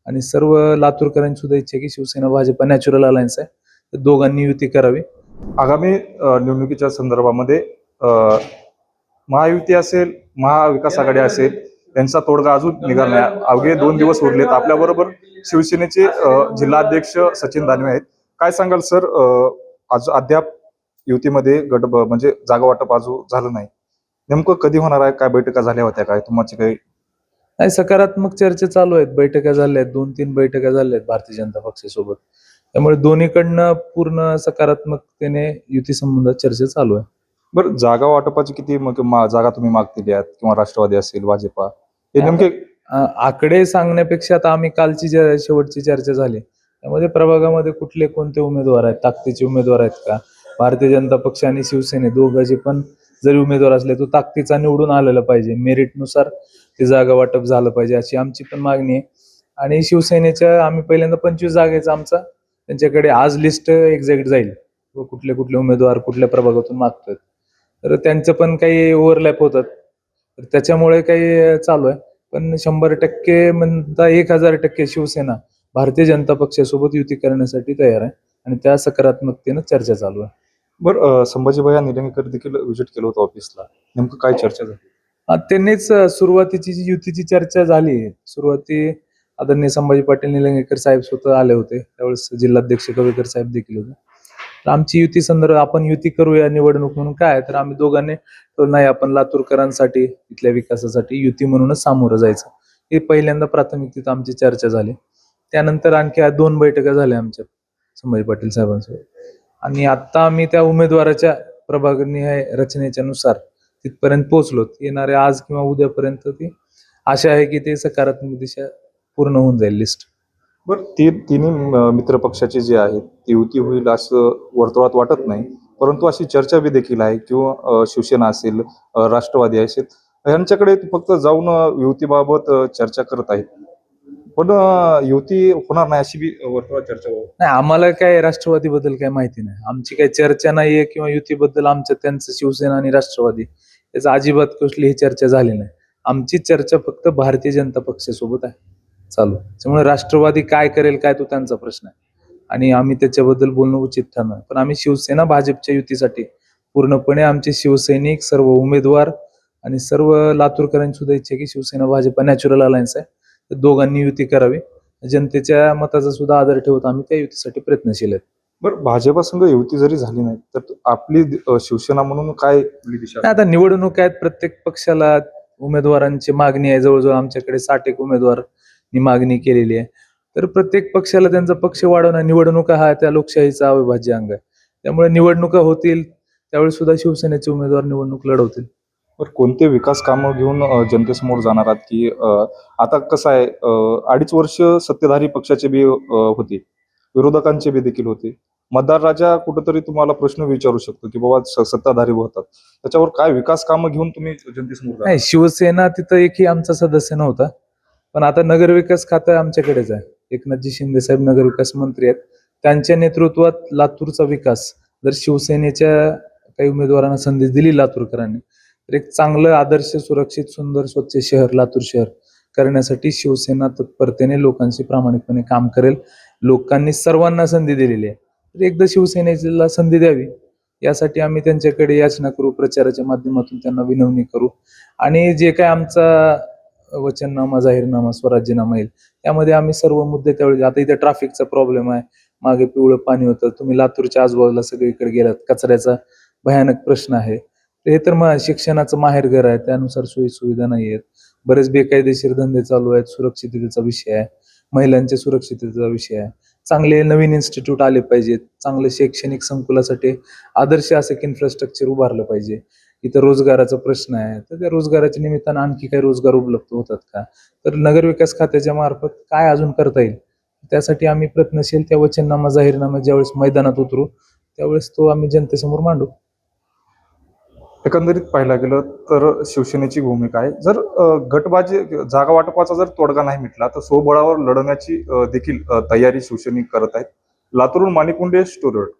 आणि सर्व लातूरकरांची सुद्धा इच्छा आहे की शिवसेना भाजप नॅचरल अलायन्स आहे, तर दोघांनी युती करावी. आगामी निवडणुकीच्या संदर्भामध्ये महायुती असेल, महाविकास आघाडी असेल, यांचा तोडगा अजून निघाला नाही. अवघे 2 दिवस उरलेत. आपल्याबरोबर शिवसेनेचे जिल्हाध्यक्ष सचिन दानवे आहेत. काय सांगाल सर, अद्याप युतीमध्ये म्हणजे जागा वाटप अजून झालं नाही, नेमकं कधी होणार आहे? काय बैठका झाल्या होत्या, काय तुमची काही? नाही, सकारात्मक चर्चा चालू आहेत. बैठका झाल्या आहेत, 2-3 बैठका झाल्या आहेत भारतीय जनता पक्षासोबत. त्यामुळे दोन्हीकडनं पूर्ण सकारात्मकतेने युती संबंधात चर्चा चालू आहे. बरं, जागा वाटपाची किती जागा तुम्ही मागलेली आहेत, किंवा राष्ट्रवादी असेल, भाजपा, हे नेमके आकडे सांगण्यापेक्षा आता आम्ही कालची शेवटची चर्चा झाली त्यामध्ये प्रभागामध्ये कुठले कोणते उमेदवार आहेत, ताकदीचे उमेदवार आहेत का? भारतीय जनता पक्ष आणि शिवसेने दोघांचे पण जरी उमेदवार असले तो ताकदीचा निवडून आलेला पाहिजे, मेरिटनुसार ते जागा वाटप झालं पाहिजे अशी आमची पण मागणी आहे. आणि शिवसेनेच्या आम्ही पहिल्यांदा 25 जागेचा आमचा त्यांच्याकडे आज लिस्ट एक्झॅक्ट जाईल व कुठले कुठले उमेदवार कुठल्या प्रभागातून मागतोय, तर त्यांचं पण काही ओव्हरलॅप होतात, तर त्याच्यामुळे काही चालू आहे. पण 100% म्हणता 1000% शिवसेना भारतीय जनता पक्षासोबत युती करण्यासाठी तयार आहे आणि त्या सकारात्मकतेनं चर्चा चालू आहे. बरं, संभाजीभाई निलंगेकर देखील व्हिजिट केलं होतं ऑफिसला, नेमकं काय चर्चा झाली? त्यांनीच सुरुवातीची जी युतीची चर्चा झाली, सुरुवाती आदरणीय संभाजी पाटील निलंगेकर साहेब स्वतः आले होते, त्यावेळेस जिल्हाध्यक्ष कवेकर साहेब देखील होते. तर आमची युती संदर्भात आपण युती करूया निवडणूक म्हणून काय, तर आम्ही दोघांनी नाही, आपण लातूरकरांसाठी इथल्या विकासासाठी युती म्हणूनच सामोरं जायचं, हे पहिल्यांदा प्राथमिकतेत आमची चर्चा झाली. त्यानंतर आणखी 2 बैठका झाल्या आमच्या संभाजी पाटील साहेबांसोबत आणि आता आम्ही त्या उमेदवाराच्या प्रभागनिहाय रचनेच्या नुसार तिथपर्यंत पोहोचलो. येणाऱ्या आज किंवा उद्यापर्यंत ती आशा आहे की ते सकारात्मक दिशा पूर्ण होऊन जाईल लिस्ट. बरं, तिन्ही मित्र पक्षाचे जे आहेत ती युती होईल असं वर्तुळात वाटत नाही, परंतु अशी चर्चा बी देखील आहे, किंवा शिवसेना असेल, राष्ट्रवादी असेल, यांच्याकडे फक्त जाऊन युतीबाबत चर्चा करत आहेत, पण युती होणार नाही अशी बी वर्तुळात चर्चा होत नाही. आम्हाला काय राष्ट्रवादी बद्दल काही माहिती नाही, आमची काही चर्चा नाहीये किंवा युतीबद्दल आमचं त्यांचं शिवसेना आणि राष्ट्रवादी याचा अजिबात कुठलीही चर्चा झाली नाही. आमची चर्चा फक्त भारतीय जनता पक्षासोबत आहे चालू, त्यामुळे राष्ट्रवादी काय करेल काय तो त्यांचा प्रश्न आहे आणि आम्ही त्याच्याबद्दल बोलणं उचित ठरणार. पण आम्ही शिवसेना भाजपच्या युतीसाठी पूर्णपणे आमचे शिवसैनिक, सर्व उमेदवार आणि सर्व लातूरकरांची सुद्धा इच्छा आहे की शिवसेना भाजप नॅचरल अलायन्स आहे, तर दोघांनी युती करावी. जनतेच्या मताचा सुद्धा आदर ठेवत आम्ही त्या युतीसाठी प्रयत्नशील आहेत. बरं, भाजपासंग युती जरी झाली नाही तर आपली शिवसेना म्हणून काय दिशा? आता निवडणूक आहेत, प्रत्येक पक्षाला उमेदवारांची मागणी आहे. जवळजवळ आमच्याकडे 60 उमेदवारांनी मागणी केलेली आहे, तर प्रत्येक पक्षाला त्यांचा पक्ष वाढवणं, निवडणुका हा त्या लोकशाहीचा अविभाज्य अंग आहे. त्यामुळे निवडणुका होतील त्यावेळी सुद्धा शिवसेनेचे उमेदवार निवडणूक लढवतील. तर कोणते विकास कामं घेऊन जनतेसमोर जाणार आहात? की आता कसं आहे, 2.5 वर्ष सत्ताधारी पक्षाचे बी होते, विरोधकांचे बी देखील होते. मतदार राजा कुठंतरी तुम्हाला प्रश्न विचारू शकतो की बाबा सत्ताधारी होतात, त्याच्यावर काय विकास कामं घेऊन तुम्ही जनतेसमोर जाणार? नाही, शिवसेना तिथं एकही आमचा सदस्य नव्हता, पण आता नगरविकास खातं आमच्याकडेच आहे. एकनाथजी शिंदे साहेब नगरविकास मंत्री आहेत, त्यांच्या नेतृत्वात लातूरचा विकास जर शिवसेनेच्या काही उमेदवारांना संधी दिली लातूरकरांनी, तर एक चांगलं, आदर्श, सुरक्षित, सुंदर, स्वच्छ शहर लातूर शहर करण्यासाठी शिवसेना तत्परतेने लोकांशी प्रामाणिकपणे काम करेल. लोकांनी सर्वांना संधी दिलेली आहे, तर एकदा शिवसेनेला संधी द्यावी यासाठी आम्ही त्यांच्याकडे याचना करू, प्रचाराच्या माध्यमातून त्यांना विनवणी करू आणि जे काय आमचा वचननामा, जाहीरनामा, स्वराज्यनामा येईल त्यामध्ये आम्ही सर्व मुद्दे त्यावेळी, आता इथे ट्रॅफिकचा प्रॉब्लेम आहे, मागे पिवळं पाणी होतं, तुम्ही लातूरच्या आजूबाजूला सगळीकडे गेलात, कचऱ्याचा भयानक प्रश्न आहे, हे तर मग शिक्षणाचं माहेरघर आहे, त्यानुसार सोयी सुविधा नाही आहेत, बरेच बेकायदेशीर धंदे चालू आहेत, सुरक्षिततेचा विषय आहे, महिलांच्या सुरक्षिततेचा विषय आहे, चांगले नवीन इन्स्टिट्यूट आले पाहिजेत, चांगले शैक्षणिक संकुलासाठी आदर्श असं इन्फ्रास्ट्रक्चर उभारलं पाहिजे. इथं रोजगाराचा प्रश्न आहे, तर त्या रोजगाराच्या निमित्तानं आणखी काही रोजगार उपलब्ध होतात का, तर नगरविकास खात्याच्या मार्फत काय अजून करता येईल त्यासाठी आम्ही प्रयत्नशील. त्या वचननामा, जाहीरनामा ज्यावेळेस मैदानात उतरू त्यावेळेस तो आम्ही जनतेसमोर मांडू. एकंदरीत पाहायला गेलं तर शिवसेनेची भूमिका आहे, जर गटबाजी, जागा वाटपाचा जर तोडगा नाही मिटला तर स्वबळावर लढण्याची देखील तयारी शिवसैनिक करत आहेत. लातूरून माणिक मुंडे, स्टोरी.